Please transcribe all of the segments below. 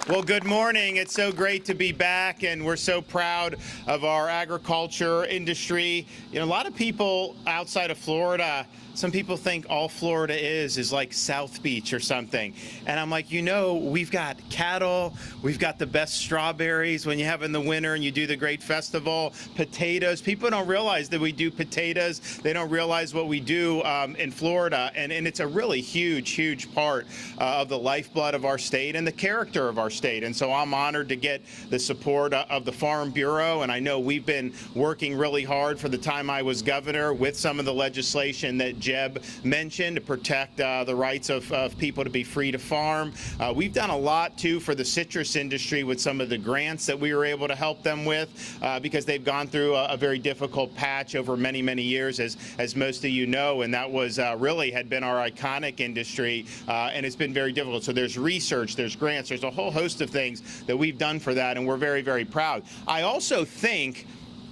Well, good morning. It's so great to be back, and we're so proud of our agriculture industry. You know, a lot of people outside of Florida, some people think all Florida is like South Beach or something. And I'm like, you know, we've got cattle, we've got the best strawberries when you have in the winter and you do the great festival, potatoes. People don't realize that we do potatoes. They don't realize what we do in Florida. And it's a really huge part of the lifeblood of our state and the character of our state. And so I'm honored to get the support of the Farm Bureau. And I know we've been working really hard for the time I was governor with some of the legislation that Jeb mentioned to protect the rights of people to be free to farm. We've done a lot, too, for the citrus industry with some of the grants that we were able to help them with because they've gone through a very difficult patch over many years, as most of you know, and that was really had been our iconic industry, and it's been very difficult. So there's research, there's grants, there's a whole host of things that we've done for that, and we're very proud. I also think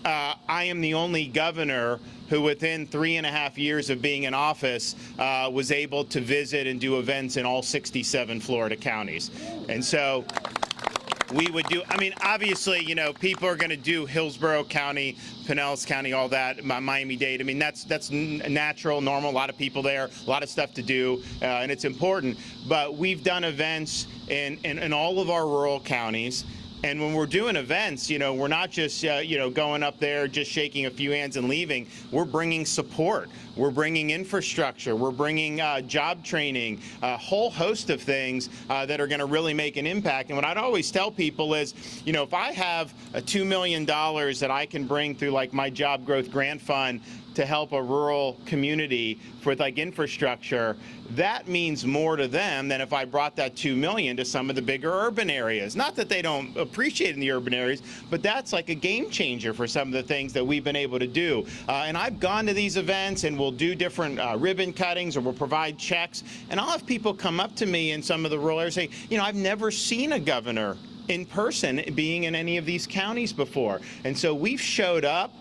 I am the only governor who within 3.5 years of being in office was able to visit and do events in all 67 Florida counties. And so we would do, I mean, obviously, you know, people are going to do Hillsborough County, Pinellas County, all that, Miami-Dade. I mean, that's natural, normal, a lot of people there, a lot of stuff to do, and it's important. But we've done events in all of our rural counties. And when we're doing events, you know, we're not just, you know, going up there, just shaking a few hands and leaving. We're bringing support. We're bringing infrastructure. We're bringing job training, a whole host of things that are going to really make an impact. And what I'd always tell people is, you know, if I have $2 million that I can bring through like my job growth grant fund to help a rural community with like infrastructure, that means more to them than if I brought that $2 million to some of the bigger urban areas. Not that they don't appreciate in the urban areas, but that's like a game changer for some of the things that we've been able to do. And I've gone to these events and we'll do different ribbon cuttings or we'll provide checks. And I'll have people come up to me in some of the rural areas and say, you know, I've never seen a governor in person being in any of these counties before. And so we've showed up.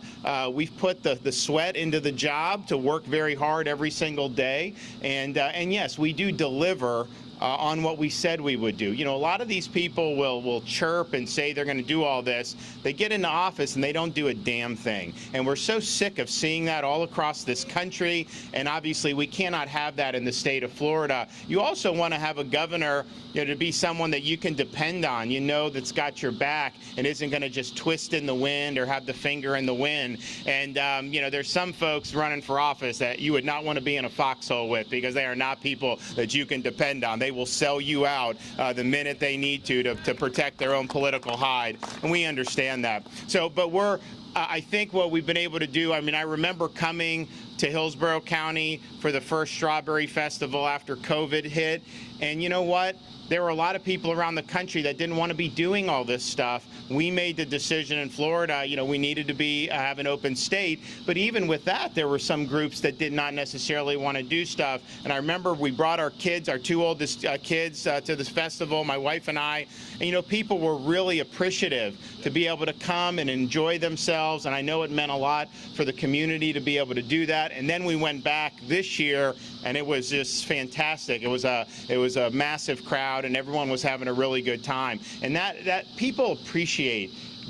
We've put the sweat into the job to work very hard every single day. And yes, we do deliver on what we said we would do. You know, a lot of these people will chirp and say they're going to do all this. They get into office and they don't do a damn thing. And we're so sick of seeing that all across this country. And obviously we cannot have that in the state of Florida. You also want to have a governor, you know, to be someone that you can depend on, you know, that's got your back and isn't going to just twist in the wind or have the finger in the wind. And, you know, there's some folks running for office that you would not want to be in a foxhole with because they are not people that you can depend on. They will sell you out the minute they need to protect their own political hide. And we understand that. So, but I think what we've been able to do, I mean, I remember coming to Hillsborough County for the first Strawberry Festival after COVID hit. And you know what? There were a lot of people around the country that didn't want to be doing all this stuff. We made the decision in Florida, you know, we needed to have an open state. But even with that, there were some groups that did not necessarily want to do stuff. And I remember we brought our kids, our two oldest kids to this festival, my wife and I. And, you know, people were really appreciative to be able to come and enjoy themselves. And I know it meant a lot for the community to be able to do that. And then we went back this year and it was just fantastic. It was a massive crowd and everyone was having a really good time. And that people appreciate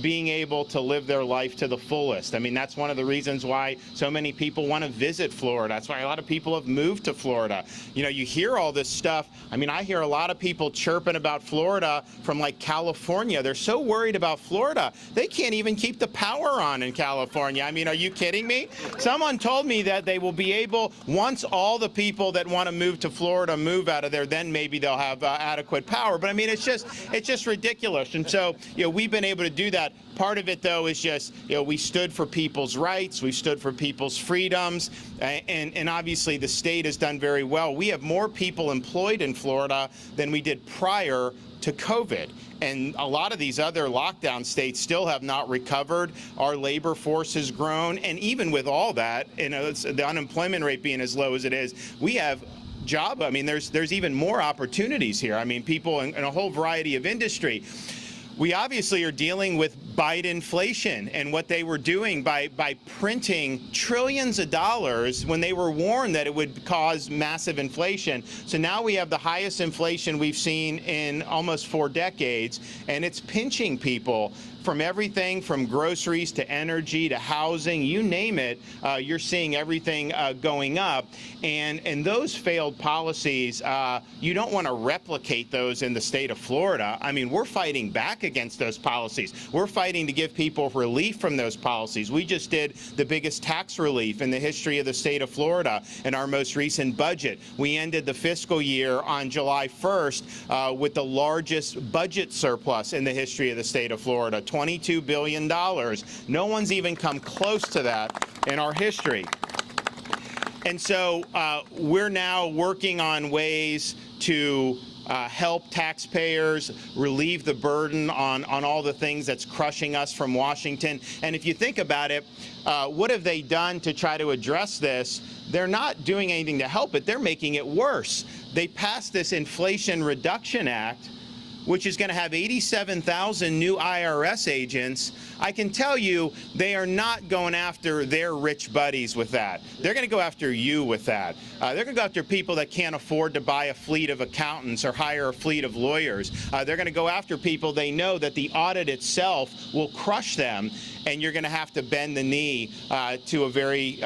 being able to live their life to the fullest. I mean, that's one of the reasons why so many people want to visit Florida. That's why a lot of people have moved to Florida. You know, you hear all this stuff. I mean, I hear a lot of people chirping about Florida from like California. They're so worried about Florida. They can't even keep the power on in California. I mean, are you kidding me? Someone told me that they will be able, once all the people that want to move to Florida move out of there, then maybe they'll have adequate power. But I mean, it's just ridiculous. And so, you know, we've been able to do that. Part of it, though, is just, you know, we stood for people's rights, we stood for people's freedoms, and obviously the state has done very well. We have more people employed in Florida than we did prior to COVID. And a lot of these other lockdown states still have not recovered. Our labor force has grown. And even with all that, you know, the unemployment rate being as low as it is, we have I mean, there's even more opportunities here. I mean, people in a whole variety of industry. We obviously are dealing with Biden inflation and what they were doing by printing trillions of dollars when they were warned that it would cause massive inflation. So now we have the highest inflation we've seen in almost 4 decades, and it's pinching people from everything from groceries to energy to housing, you name it. You're seeing everything going up. And those failed policies, you don't want to replicate those in the state of Florida. I mean, we're fighting back against those policies. We're fighting to give people relief from those policies. We just did the biggest tax relief in the history of the state of Florida in our most recent budget. We ended the fiscal year on July 1st with the largest budget surplus in the history of the state of Florida, $22 billion. No one's even come close to that in our history. And so we're now working on ways to help taxpayers, relieve the burden on all the things that's crushing us from Washington. And if you think about it, what have they done to try to address this? They're not doing anything to help it. They're making it worse. They passed this Inflation Reduction Act, which is going to have 87,000 new IRS agents. I can tell you they are not going after their rich buddies with that. They're going to go after you with that. They're going to go after people that can't afford to buy a fleet of accountants or hire a fleet of lawyers. They're going to go after people they know that the audit itself will crush them, and you're going to have to bend the knee to a very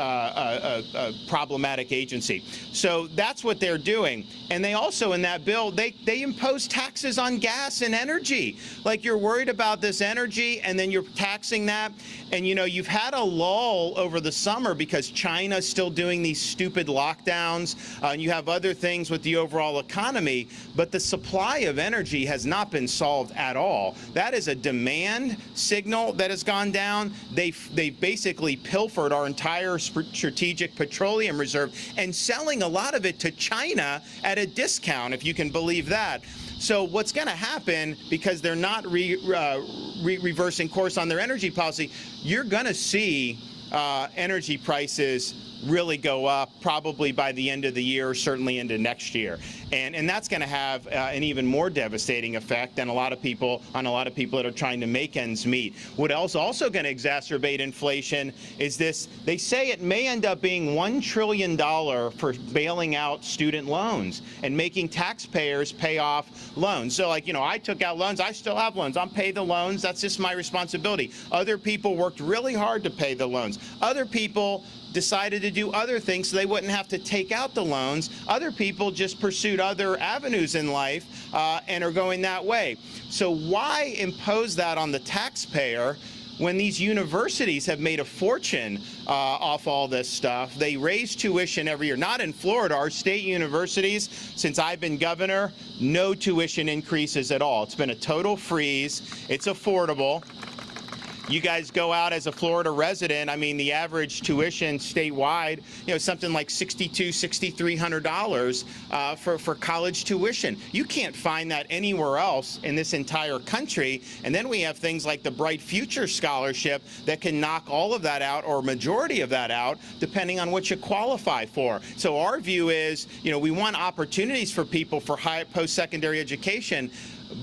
problematic agency. So that's what they're doing. And they also, in that bill, they impose taxes on gas and energy. Like, you're worried about this energy, and then you're taxing that. And, you know, you've had a lull over the summer because China's still doing these stupid lockdowns, and you have other things with the overall economy, but the supply of energy has not been solved at all. That is a demand signal that has gone down. They've basically pilfered our entire strategic petroleum reserve and selling a lot of it to China at a discount, if you can believe that. So what's going to happen, because they're not reversing course on their energy policy, you're going to see energy prices really go up probably by the end of the year, certainly into next year. And that's going to have an even more devastating effect on a lot of people that are trying to make ends meet. What else also going to exacerbate inflation is this: they say it may end up being $1 trillion for bailing out student loans and making taxpayers pay off loans. So, like, you know, I took out loans, I still have loans, I'm paying the loans, that's just my responsibility. Other people worked really hard to pay the loans. Other people decided to do other things so they wouldn't have to take out the loans. Other people just pursued other avenues in life and are going that way. So why impose that on the taxpayer when these universities have made a fortune off all this stuff? They raise tuition every year. Not in Florida. Our state universities, since I've been governor, no tuition increases at all. It's been a total freeze. It's affordable. You guys go out as a Florida resident, I mean, the average tuition statewide, you know, something like $6,200, $6,300 for college tuition. You can't find that anywhere else in this entire country. And then we have things like the Bright Future Scholarship that can knock all of that out, or majority of that out, depending on what you qualify for. So our view is, you know, we want opportunities for people for high post-secondary education,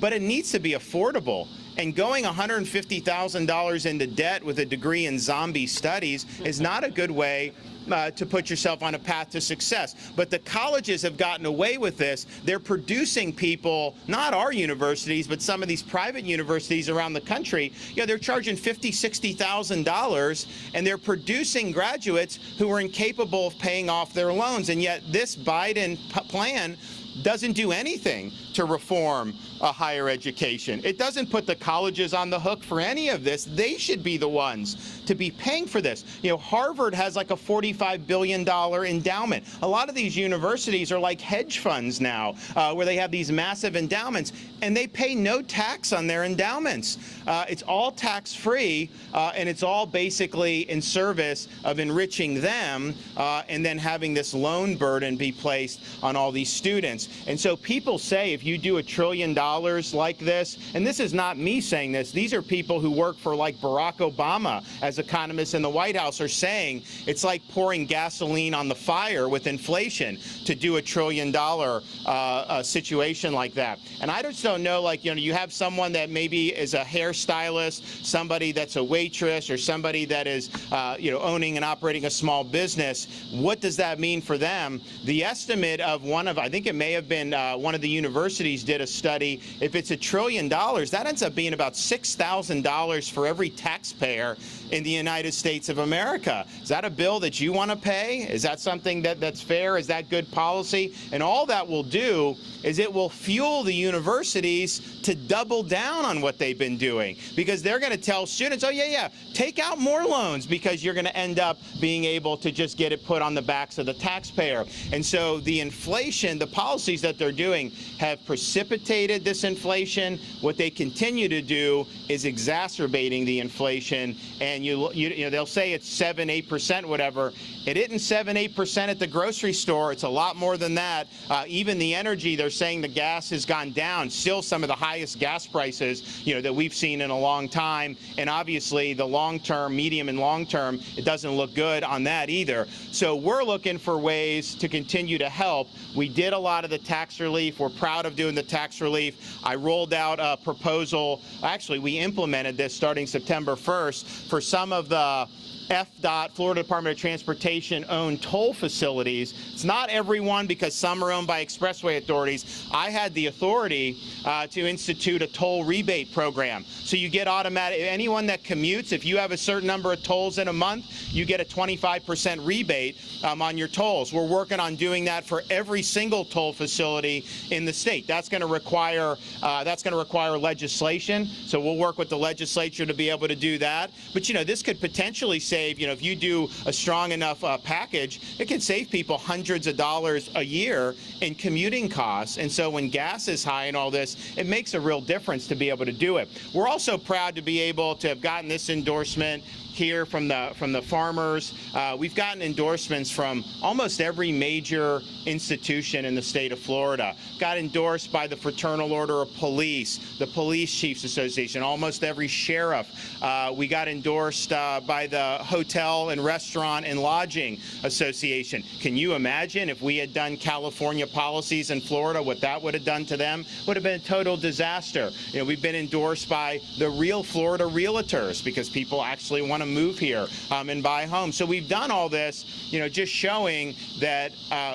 but it needs to be affordable. And going $150,000 into debt with a degree in zombie studies is not a good way to put yourself on a path to success. But the colleges have gotten away with this. They're producing people, not our universities, but some of these private universities around the country. You know, they're charging $50,000, $60,000, and they're producing graduates who are incapable of paying off their loans. And yet this Biden plan doesn't do anything to reform higher education. It doesn't put the colleges on the hook for any of this. They should be the ones to be paying for this. You know, Harvard has like a $45 billion endowment. A lot of these universities are like hedge funds now, where they have these massive endowments, and they pay no tax on their endowments. It's all tax-free, and it's all basically in service of enriching them and then having this loan burden be placed on all these students. And so people say if you do $1 trillion like this, and this is not me saying this, these are people who work for like Barack Obama as those economists in the White House are saying it's like pouring gasoline on the fire with inflation to do $1 trillion situation like that. And I just don't know, like, you have someone that maybe is a hairstylist, somebody that's a waitress, or somebody that is, owning and operating a small business. What does that mean for them? The estimate of I think it may have been one of the universities did a study. If it's $1 trillion, that ends up being about $6,000 for every taxpayer in the United States of America. Is that a bill that you want to pay? Is that something that's fair? Is that good policy? And all that will do is it will fuel the universities to double down on what they've been doing, because they're going to tell students, oh, yeah, take out more loans, because you're going to end up being able to just get it put on the backs of the taxpayer. And so the inflation, the policies that they're doing have precipitated this inflation. What they continue to do is exacerbating the inflation. And they'll say it's 7-8%, whatever. It isn't 7-8% at the grocery store. It's a lot more than that. Even the energy, they're saying the gas has gone down. Still some of the highest gas prices, that we've seen in a long time. And obviously the long-term, medium and long-term, it doesn't look good on that either. So we're looking for ways to continue to help. We did a lot of the tax relief. We're proud of doing the tax relief. I rolled out a proposal. Actually, we implemented this starting September 1st for some of the FDOT, Florida Department of Transportation, owned toll facilities. It's not everyone, because some are owned by expressway authorities. I had the authority to institute a toll rebate program. So you get automatic, anyone that commutes, if you have a certain number of tolls in a month, you get a 25% rebate on your tolls. We're working on doing that for every single toll facility in the state. That's going to require legislation. So we'll work with the legislature to be able to do that. But this could potentially save, if you do a strong enough package, it can save people hundreds of dollars a year in commuting costs. And so when gas is high and all this, it makes a real difference to be able to do it. We're also proud to be able to have gotten this endorsement here from the farmers. We've gotten endorsements from almost every major institution in the state of Florida. Got endorsed by the Fraternal Order of Police, the Police Chiefs Association, almost every sheriff. We got endorsed by the Hotel and Restaurant and Lodging Association. Can you imagine if we had done California policies in Florida, what that would have done to them? Would have been a total disaster. We've been endorsed by the Real Florida Realtors, because people actually want to move here and buy homes. So we've done all this, just showing that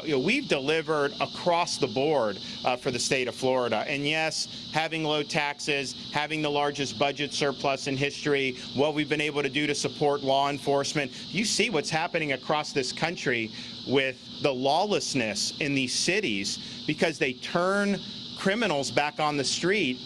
we've delivered across the board for the state of Florida. And yes, having low taxes, having the largest budget surplus in history, what we've been able to do to support law enforcement. You see what's happening across this country with the lawlessness in these cities, because they turn criminals back on the street.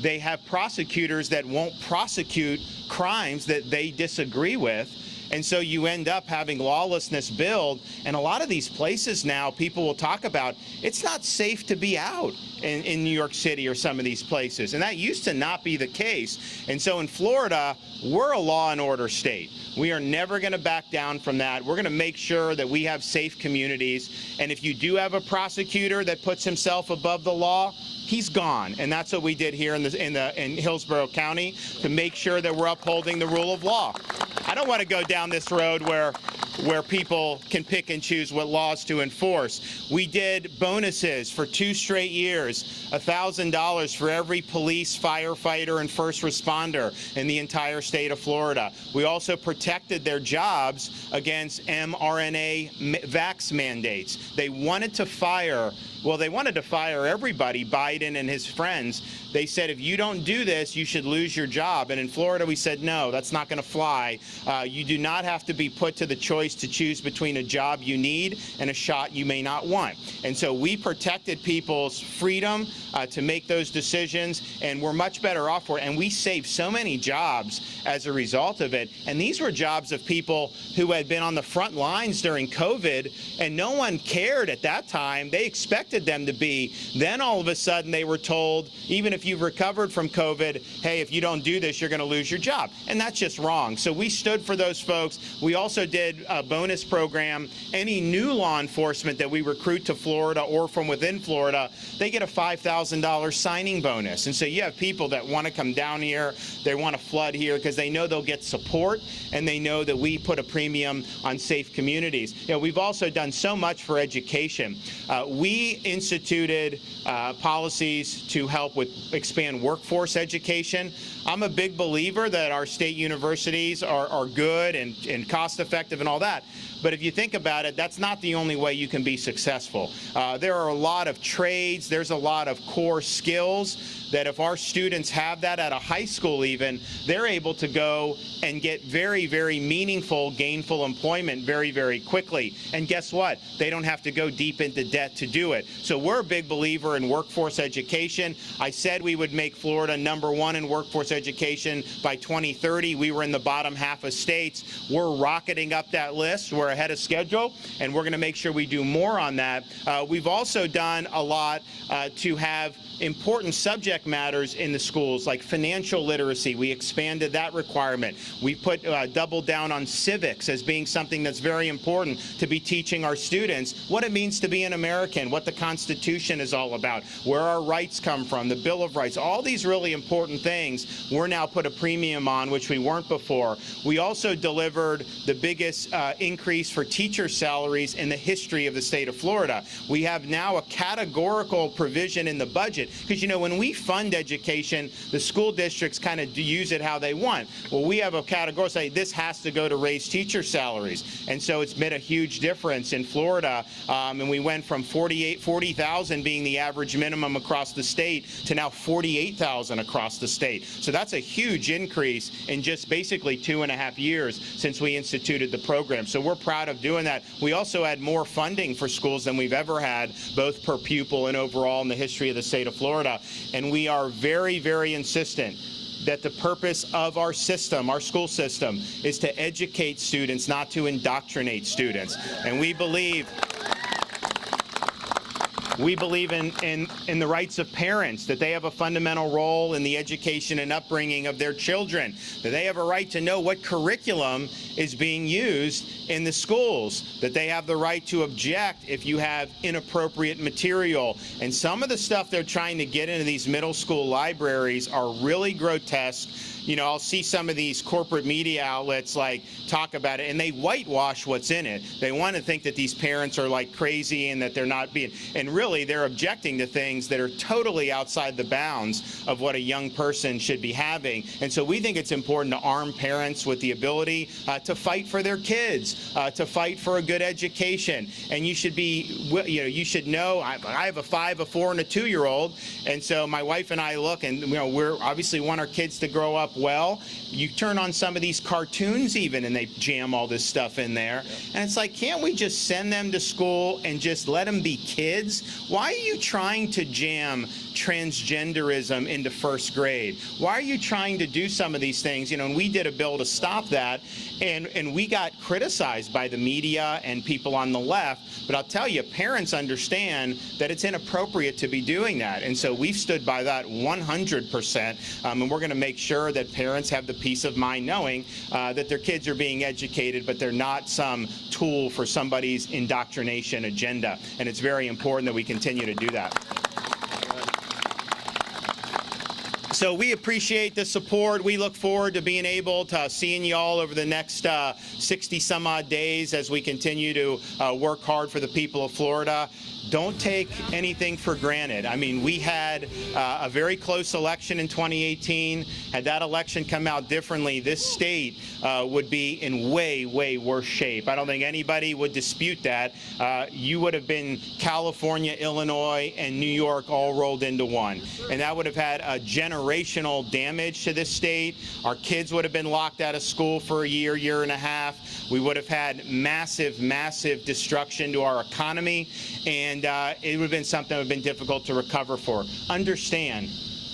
They have prosecutors that won't prosecute crimes that they disagree with. And so you end up having lawlessness build. And a lot of these places now, people will talk about, it's not safe to be out in New York City or some of these places. And that used to not be the case. And so in Florida, we're a law and order state. We are never going to back down from that. We're going to make sure that we have safe communities. And if you do have a prosecutor that puts himself above the law, he's gone. And that's what we did here in Hillsborough County, to make sure that we're upholding the rule of law. I don't want to go down this road where people can pick and choose what laws to enforce. We did bonuses for 2 straight years, $1,000 for every police, firefighter, and first responder in the entire state of Florida. We also protected their jobs against mRNA vax mandates. They wanted to fire everybody, Biden and his friends. They said, if you don't do this, you should lose your job. And in Florida, we said, no, that's not going to fly. You do not have to be put to the choice to choose between a job you need and a shot you may not want. And so we protected people's freedom to make those decisions, and we're much better off for it. And we saved so many jobs as a result of it. And these were jobs of people who had been on the front lines during COVID, and no one cared at that time. They expected them to be. Then all of a sudden they were told, even if you've recovered from COVID, hey, if you don't do this, you're going to lose your job. And that's just wrong. So we stood for those folks. We also did a bonus program. Any new law enforcement that we recruit to Florida or from within Florida, they get a $5,000 signing bonus. And so you have people that want to come down here, they want to flood here because they know they'll get support and they know that we put a premium on safe communities. You know, we've also done so much for education. We instituted policies to help with expand workforce education. I'm a big believer that our state universities are good and cost-effective and all that. But if you think about it, that's not the only way you can be successful. There are a lot of trades, there's a lot of core skills that if our students have that at a high school even, they're able to go and get very, very meaningful, gainful employment very, very quickly. And guess what? They don't have to go deep into debt to do it. So we're a big believer in workforce education. I said we would make Florida #1 in workforce education by 2030. We were in the bottom half of states. We're rocketing up that list. We're ahead of schedule, and we're going to make sure we do more on that. We've also done a lot to have important subject matters in the schools, like financial literacy. We expanded that requirement. We put double down on civics as being something that's very important to be teaching our students what it means to be an American, what the Constitution is all about, where our rights come from, the Bill of Rights, all these really important things we're now put a premium on, which we weren't before. We also delivered the biggest increase for teacher salaries in the history of the state of Florida. We have now a categorical provision in the budget, because, you know, when we fund education, the school districts kind of use it how they want. Well, we have a category say this has to go to raise teacher salaries. And so it's made a huge difference in Florida. And we went from 40,000 being the average minimum across the state to now 48,000 across the state. So that's a huge increase in just basically 2.5 years since we instituted the program. So we're proud of doing that. We also had more funding for schools than we've ever had, both per pupil and overall in the history of the state of Florida. And we are very, very insistent that the purpose of our system, our school system, is to educate students, not to indoctrinate students. And we believe in the rights of parents, that they have a fundamental role in the education and upbringing of their children, that they have a right to know what curriculum is being used in the schools, that they have the right to object if you have inappropriate material. And some of the stuff they're trying to get into these middle school libraries are really grotesque. You know, I'll see some of these corporate media outlets like talk about it, and they whitewash what's in it. They want to think that these parents are like crazy and that they're not being, and really they're objecting to things that are totally outside the bounds of what a young person should be having. And so we think it's important to arm parents with the ability to fight for their kids, to fight for a good education. And you should be, you know, you should know, I have a 5, a 4, and a 2-year-old, and so my wife and I look, and you know, we're obviously want our kids to grow up well. You turn on some of these cartoons even, and they jam all this stuff in there. And it's like, can't we just send them to school and just let them be kids? Why are you trying to jam transgenderism into first grade? Why are you trying to do some of these things? You know, and we did a bill to stop that, and we got criticized by the media and people on the left. But I'll tell you, parents understand that it's inappropriate to be doing that. And so we've stood by that 100%. And we're going to make sure that parents have the peace of mind knowing that their kids are being educated, but they're not some tool for somebody's indoctrination agenda. And it's very important that we continue to do that. So we appreciate the support. We look forward to being able to seeing you all over the next 60 some odd days as we continue to work hard for the people of Florida. Don't take anything for granted. I mean, we had a very close election in 2018. Had that election come out differently, this state would be in way, way worse shape. I don't think anybody would dispute that. You would have been California, Illinois, and New York all rolled into one. And that would have had a generational damage to this state. Our kids would have been locked out of school for a year, year and a half. We would have had massive, massive destruction to our economy. And it would have been something that would have been difficult to recover for. Understand,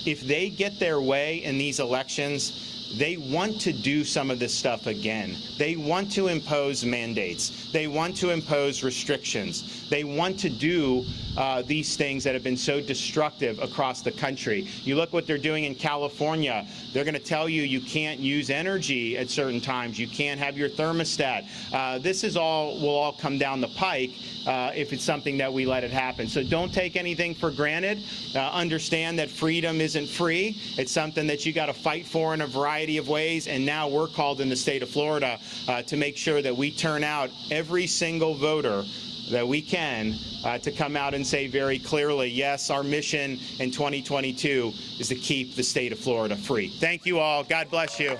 if they get their way in these elections, they want to do some of this stuff again. They want to impose mandates. They want to impose restrictions. They want to do these things that have been so destructive across the country. You look what they're doing in California. They're going to tell you you can't use energy at certain times. You can't have your thermostat. This will all come down the pike if it's something that we let it happen. So don't take anything for granted. Understand that freedom isn't free. It's something that you got to fight for in a variety of ways. And now we're called in the state of Florida to make sure that we turn out every single voter that we can to come out and say very clearly, yes, our mission in 2022 is to keep the state of Florida free. Thank you all. God bless you.